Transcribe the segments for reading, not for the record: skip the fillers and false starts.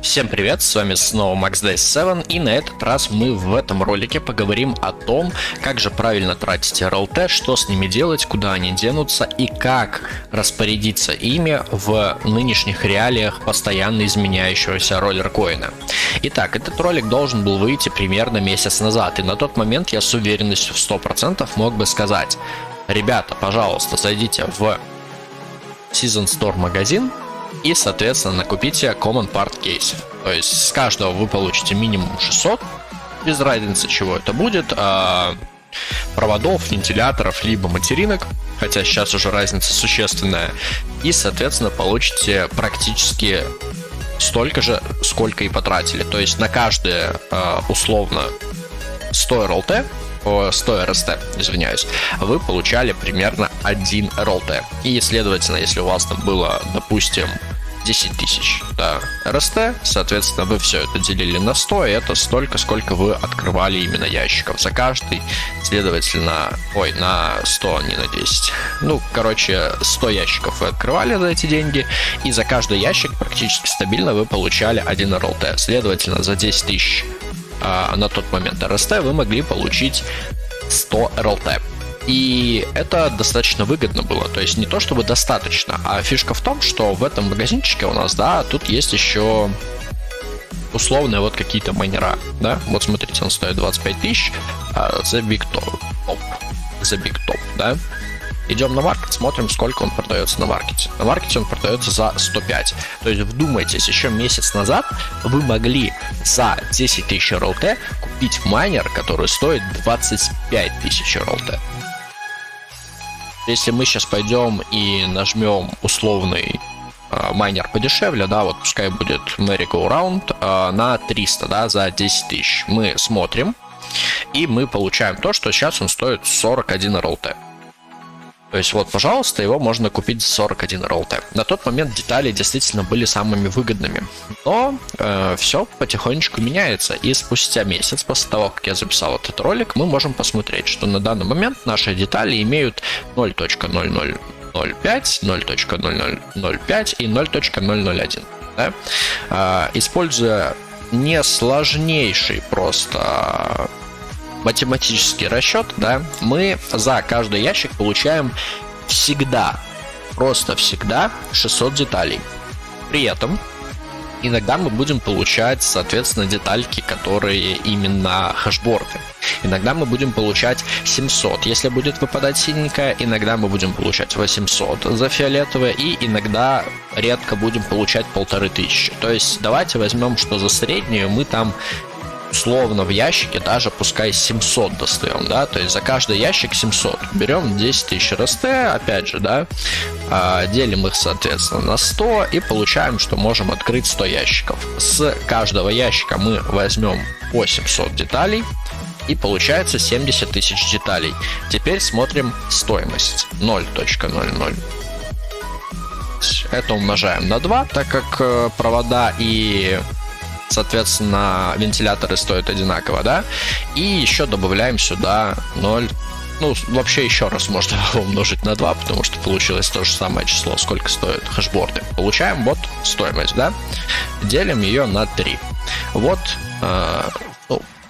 Всем привет, с вами снова MaxDays7, и на этот раз мы в этом ролике поговорим о том, как же правильно тратить РЛТ, что с ними делать, куда они денутся и как распорядиться ими в нынешних реалиях постоянно изменяющегося роллеркоина. Итак, этот ролик должен был выйти примерно месяц назад, и на тот момент я с уверенностью в 100% мог бы сказать: ребята, пожалуйста, зайдите в Season Store магазин и, соответственно, накупите Common Part кейсов. То есть с каждого вы получите минимум 600, без разницы, чего это будет, проводов, вентиляторов, либо материнок, хотя сейчас уже разница существенная, и, соответственно, получите практически столько же, сколько и потратили. То есть на каждое, условно, 100 РЛТ, 100 РСТ, извиняюсь, вы получали примерно 1 РЛТ. И, следовательно, если у вас там было, допустим, 10 тысяч РСТ, соответственно, вы все это делили на 100, и это столько, сколько вы открывали именно ящиков за каждый, следовательно, на 100, не на 10. 100 ящиков вы открывали за эти деньги, и за каждый ящик практически стабильно вы получали 1 РЛТ. Следовательно, за 10 тысяч на тот момент РСТ вы могли получить 100 РЛТ. И это достаточно выгодно было, то есть не то чтобы достаточно, а фишка в том, что в этом магазинчике у нас, тут есть еще условные вот какие-то майнера, вот смотрите, он стоит 25 тысяч, The Big Top, Идем на маркет, смотрим, сколько он продается на маркете. На маркете он продается за 105. То есть вдумайтесь, еще месяц назад вы могли за 10 тысяч РЛТ купить майнер, который стоит 25 тысяч РЛТ. Если мы сейчас пойдем и нажмем условный майнер подешевле, вот пускай будет Merry Go Round на 300, за 10 тысяч, мы смотрим, и мы получаем то, что сейчас он стоит 41 РЛТ. То есть вот, пожалуйста, его можно купить за 41 РЛТ. На тот момент детали действительно были самыми выгодными. Но все потихонечку меняется. И спустя месяц, после того, как я записал этот ролик, мы можем посмотреть, что на данный момент наши детали имеют 0.0005, 0.0005 и 0.001. Используя не сложнейший просто математический расчет, мы за каждый ящик получаем просто всегда 600 деталей. При этом иногда мы будем получать, соответственно, детальки, которые именно хэшборды. Иногда мы будем получать 700, если будет выпадать синенькая, иногда мы будем получать 800 за фиолетовое, и иногда редко будем получать 1500. То есть давайте возьмем, что за среднюю мы там условно в ящике даже пускай 700 достаем, то есть за каждый ящик 700. Берем 10 тысяч РСТ, опять же, делим их, соответственно, на 100 и получаем, что можем открыть 100 ящиков. С каждого ящика мы возьмем 800 деталей, и получается 70 тысяч деталей. Теперь смотрим стоимость. 0.00. Это умножаем на 2, так как провода и, соответственно, вентиляторы стоят одинаково, и еще добавляем сюда 0. Вообще еще раз можно умножить на 2, потому что получилось то же самое число, сколько стоят хэшборды. Получаем вот стоимость, делим ее на 3. Вот,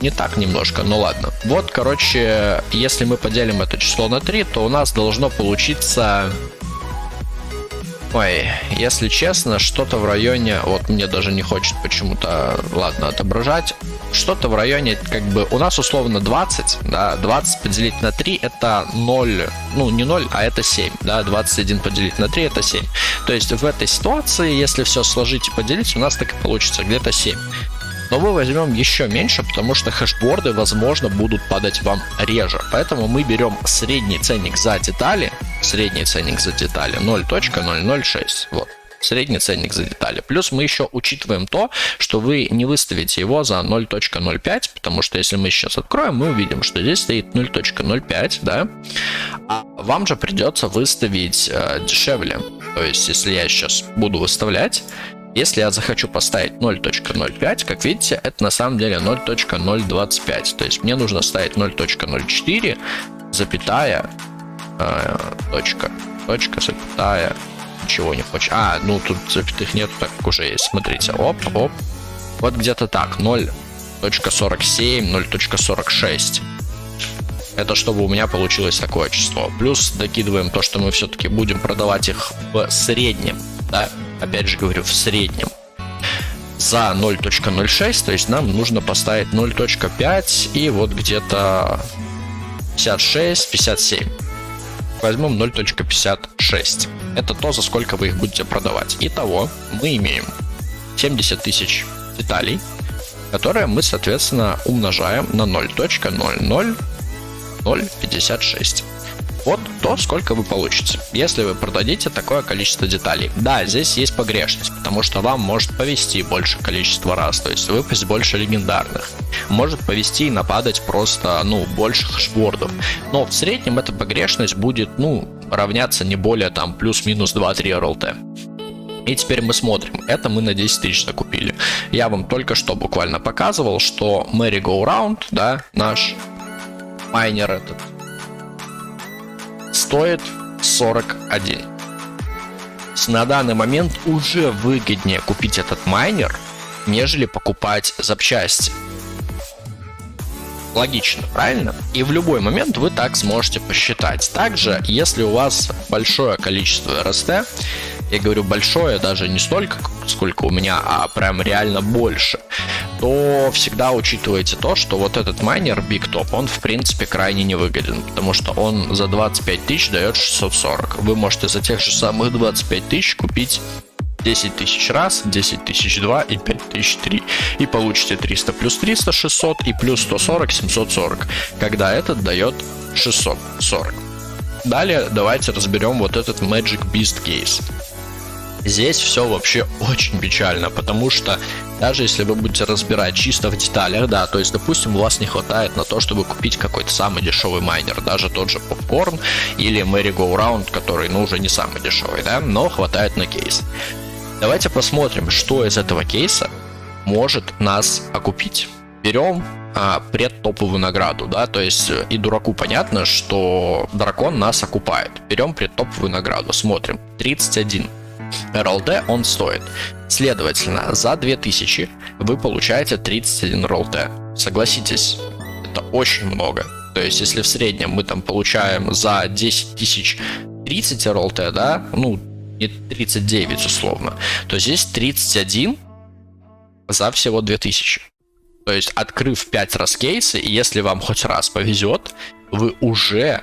не так немножко, ладно. Вот, короче, если мы поделим это число на 3, то у нас должно получиться... если честно, что-то в районе, вот мне даже не хочет почему-то, отображать, что-то в районе, у нас условно 20, 20 поделить на 3 это 0, не 0, а это 7, 21 поделить на 3 это 7. То есть в этой ситуации, если все сложить и поделить, у нас так и получится где-то 7. Но мы возьмем еще меньше, потому что хэшборды, возможно, будут падать вам реже. Поэтому мы берем средний ценник за детали, 0.006. Вот, средний ценник за детали. Плюс мы еще учитываем то, что вы не выставите его за 0.05, потому что если мы сейчас откроем, мы увидим, что здесь стоит 0.05, а вам же придется выставить дешевле. То есть, если я сейчас буду выставлять, если я захочу поставить 0.05, как видите, это на самом деле 0.025. То есть мне нужно ставить 0.04, запятая, точка, запятая, ничего не хочет. Тут запятых нету, так как уже есть. Смотрите, оп, Вот где-то так, 0.47, 0.46. Это чтобы у меня получилось такое число. Плюс докидываем то, что мы все-таки будем продавать их в среднем, да, опять же говорю, в среднем. За 0.06, то есть нам нужно поставить 0.5 и вот где-то 56, 57. Возьмем 0.56. Это то, за сколько вы их будете продавать. Итого мы имеем 70 тысяч деталей, которые мы, соответственно, умножаем на 0.00056. Вот то, сколько вы получите, если вы продадите такое количество деталей. Да, здесь есть погрешность, потому что вам может повезти больше количества раз, то есть выпасть больше легендарных. Может повезти и нападать просто, больше хэшвордов. Но в среднем эта погрешность будет, равняться не более там плюс-минус 2-3 РЛТ. И теперь мы смотрим, это мы на 10 тысяч закупили. Я вам только что буквально показывал, что Merry Go Round, да, наш майнер этот, стоит 41. На данный момент уже выгоднее купить этот майнер, нежели покупать запчасти. Логично, правильно? И в любой момент вы так сможете посчитать. Также, если у вас большое количество РСТ, я говорю большое, даже не столько, сколько у меня, а прям реально больше, то всегда учитывайте то, что вот этот майнер Big Top, он в принципе крайне невыгоден, потому что он за 25 тысяч дает 640. Вы можете за тех же самых 25 тысяч купить 10 тысяч раз, 10 тысяч 2 и 5 тысяч 3. И получите 300 плюс 300, 600 и плюс 140, 740, когда этот дает 640. Далее давайте разберем вот этот Magic Beast Case. Здесь все вообще очень печально, потому что даже если вы будете разбирать чисто в деталях, да, то есть, допустим, у вас не хватает на то, чтобы купить какой-то самый дешевый майнер, даже тот же Popcorn или Merry Go Round, который, уже не самый дешевый, да, но хватает на кейс. Давайте посмотрим, что из этого кейса может нас окупить. Берем предтоповую награду, да, то есть и дураку понятно, что дракон нас окупает. Берем предтоповую награду, смотрим, 31. РЛТ он стоит. Следовательно, за 2000 вы получаете 31 РЛТ. Согласитесь, это очень много. То есть, если в среднем мы там получаем за 10 тысяч 30 РЛТ, да, не 39 условно, то здесь 31 за всего 2000. То есть, открыв 5 раз кейсы, и если вам хоть раз повезет, вы уже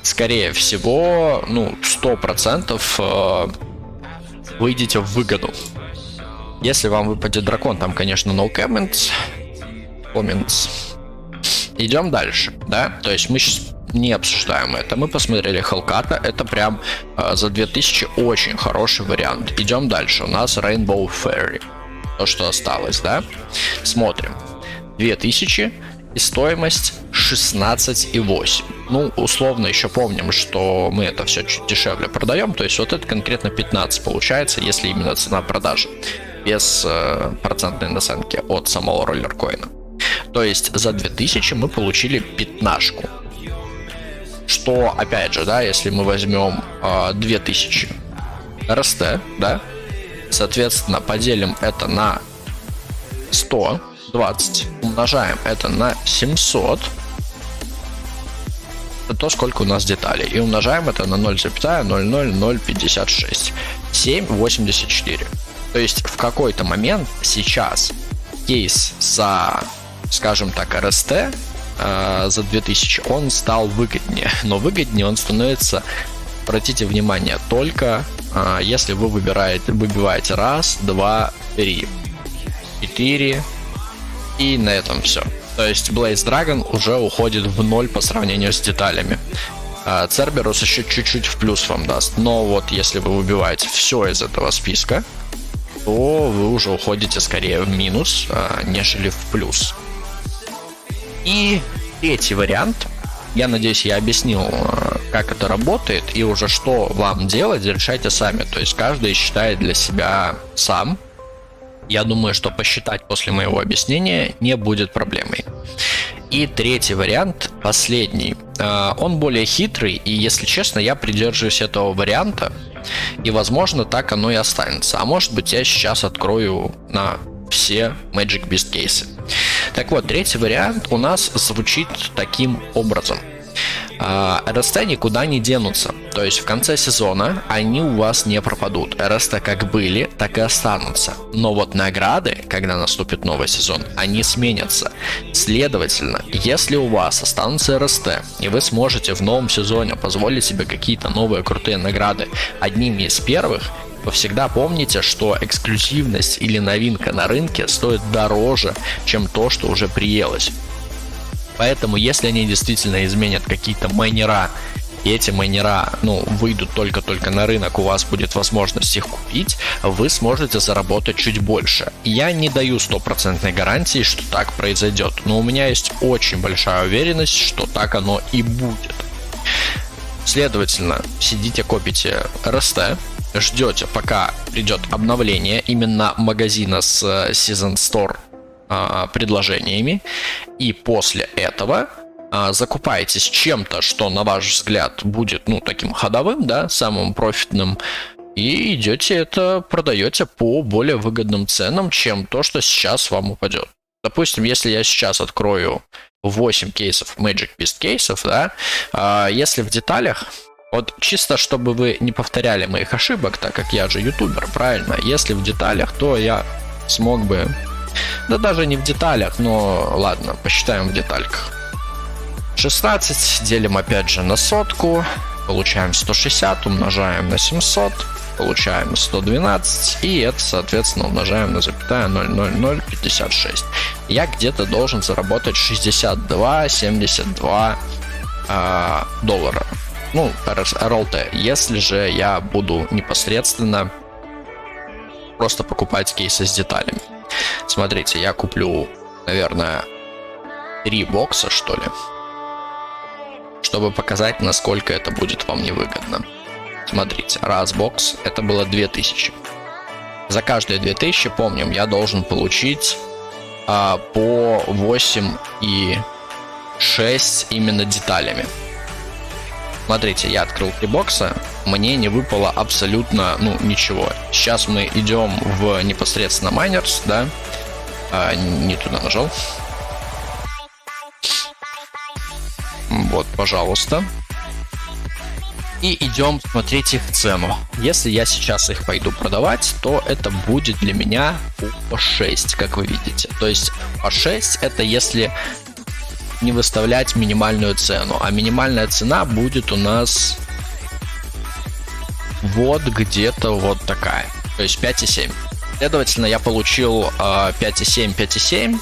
скорее всего, 100% выйдете в выгоду. Если вам выпадет дракон, там, конечно, no comments. Идем дальше, да? То есть мы сейчас не обсуждаем это. Мы посмотрели Hellcat, это прям за 2000 очень хороший вариант. Идем дальше. У нас Rainbow Fairy. То, что осталось, да? Смотрим. 2000 и стоимость 16,8. Условно еще помним, что мы это все чуть дешевле продаем, то есть вот это конкретно 15 получается, если именно цена продажи, без процентной наценки от самого роллеркоина. То есть за 2000 мы получили 15. Что, опять же, да, если мы возьмем 2000 РСТ, да, соответственно, поделим это на 120, умножаем это на 700, это то, сколько у нас деталей, и умножаем это на 0,00056, 7,84. То есть в какой-то момент сейчас кейс за, скажем так, РСТ за 2000, он стал выгоднее, но выгоднее он становится, обратите внимание, только если вы выбиваете раз, два, 3, 4, и на этом все. То есть Blaze Dragon уже уходит в ноль по сравнению с деталями. Cerberus еще чуть-чуть в плюс вам даст. Но вот если вы выбиваете все из этого списка, то вы уже уходите скорее в минус, нежели в плюс. И третий вариант. Я надеюсь, я объяснил, как это работает, и уже что вам делать, решайте сами. То есть каждый считает для себя сам. Я думаю, что посчитать после моего объяснения не будет проблемой. И третий вариант, последний, он более хитрый, и, если честно, я придерживаюсь этого варианта, и, возможно, так оно и останется. А может быть, я сейчас открою на все Magic Beast кейсы. Так вот, третий вариант у нас звучит таким образом. РСТ никуда не денутся. То есть в конце сезона они у вас не пропадут. РСТ как были, так и останутся. Но вот награды, когда наступит новый сезон, они сменятся. Следовательно, если у вас останутся РСТ, и вы сможете в новом сезоне позволить себе какие-то новые крутые награды одними из первых, то всегда помните, что эксклюзивность или новинка на рынке стоит дороже, чем то, что уже приелось. Поэтому, если они действительно изменят какие-то майнера, и эти майнера, выйдут только на рынок, у вас будет возможность их купить, вы сможете заработать чуть больше. Я не даю стопроцентной гарантии, что так произойдет, но у меня есть очень большая уверенность, что так оно и будет. Следовательно, сидите, копите РСТ, ждете, пока придет обновление именно магазина с Season Store предложениями, и после этого закупаетесь чем-то, что на ваш взгляд будет таким ходовым, да, самым профитным, и идете это продаете по более выгодным ценам, чем то, что сейчас вам упадет. Допустим, если я сейчас открою 8 кейсов Magic Beast кейсов, да, если в деталях, вот чисто чтобы вы не повторяли моих ошибок, так как я же ютубер, правильно, если в деталях, то я смог бы, да даже не в деталях, но ладно, посчитаем в детальках. 16 делим опять же на сотку, получаем 160, умножаем на 700, получаем 112, и это, соответственно, умножаем на 0,00056. Я где-то должен заработать 62-72 доллара. RLT, если же я буду непосредственно просто покупать кейсы с деталями. Смотрите, я куплю, наверное, 3 бокса, что ли, чтобы показать, насколько это будет вам невыгодно. Смотрите, раз бокс, это было 2000. За каждые 2000, помним, я должен получить по 8 и 6 именно деталями. Смотрите, я открыл 3 бокса, мне не выпало абсолютно, ничего. Сейчас мы идем в непосредственно майнерс, да, не туда нажал. Вот, пожалуйста. И идем смотреть их цену. Если я сейчас их пойду продавать, то это будет для меня по 6, как вы видите. То есть по 6 это если не выставлять минимальную цену. А минимальная цена будет у нас вот где-то вот такая. То есть 5,7. Следовательно, я получил 5,7, 5,7.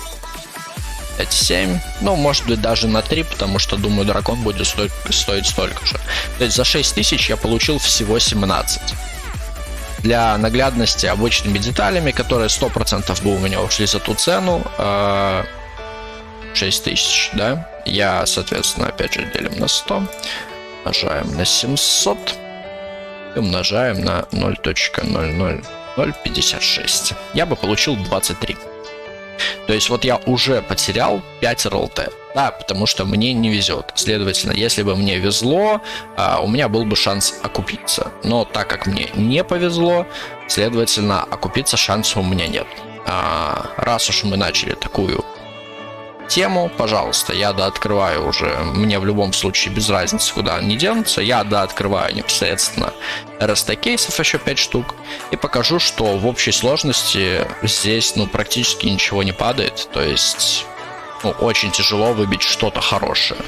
5,7. Может быть даже на 3, потому что, думаю, дракон будет стоить столько же. То есть за 6000 я получил всего 17. Для наглядности обычными деталями, которые 100% бы у меня ушли за ту цену, 6000, да, я, соответственно, опять же делим на 100, умножаем на 700 и умножаем на 0,00056. Я бы получил 23. То есть вот я уже потерял 5 РЛТ, да, потому что мне не везет. Следовательно, если бы мне везло, у меня был бы шанс окупиться. Но так как мне не повезло, следовательно, окупиться шанса у меня нет. Раз уж мы начали такую тему, пожалуйста, я дооткрываю уже, мне в любом случае без разницы, куда они денутся, я дооткрываю непосредственно РСТ кейсов еще 5 штук и покажу, что в общей сложности здесь, практически ничего не падает, то есть, очень тяжело выбить что-то хорошее.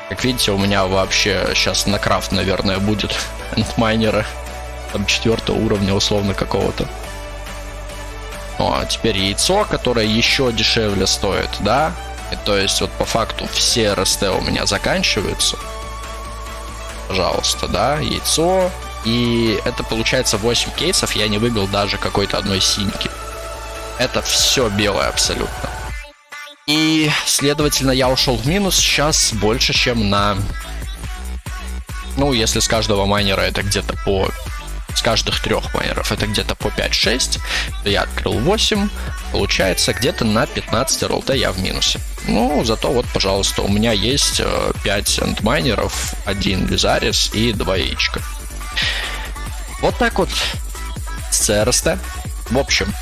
Как видите, у меня вообще сейчас на крафт, наверное, будет эндмайнера, там 4 уровня условно какого-то. А теперь яйцо, которое еще дешевле стоит, да? И то есть вот по факту все РСТ у меня заканчиваются. Пожалуйста, да, яйцо. И это получается 8 кейсов, я не выбил даже какой-то одной синьки. Это все белое абсолютно. И, следовательно, я ушел в минус сейчас больше, чем на... если с каждого майнера это где-то по... С каждых 3 майнеров это где-то по 5-6, то я открыл 8, получается где-то на 15 РЛТ я в минусе. Зато вот, пожалуйста, у меня есть 5 эндмайнеров, 1 Визарис и 2 яичка. Вот так вот с РСТ. В общем,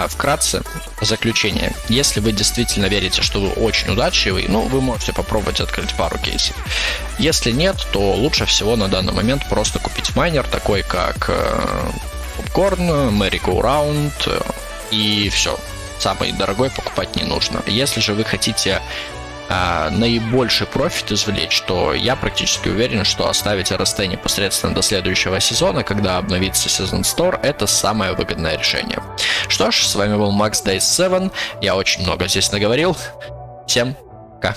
Вкратце, заключение. Если вы действительно верите, что вы очень удачливый, вы можете попробовать открыть пару кейсов. Если нет, то лучше всего на данный момент просто купить майнер, такой как Popcorn, Merry Go Round, и все. Самый дорогой покупать не нужно. Если же вы хотите наибольший профит извлечь, то я практически уверен, что оставить RST непосредственно до следующего сезона, когда обновится Season Store, это самое выгодное решение. Что ж, с вами был Max Days 7, я очень много здесь наговорил, всем пока.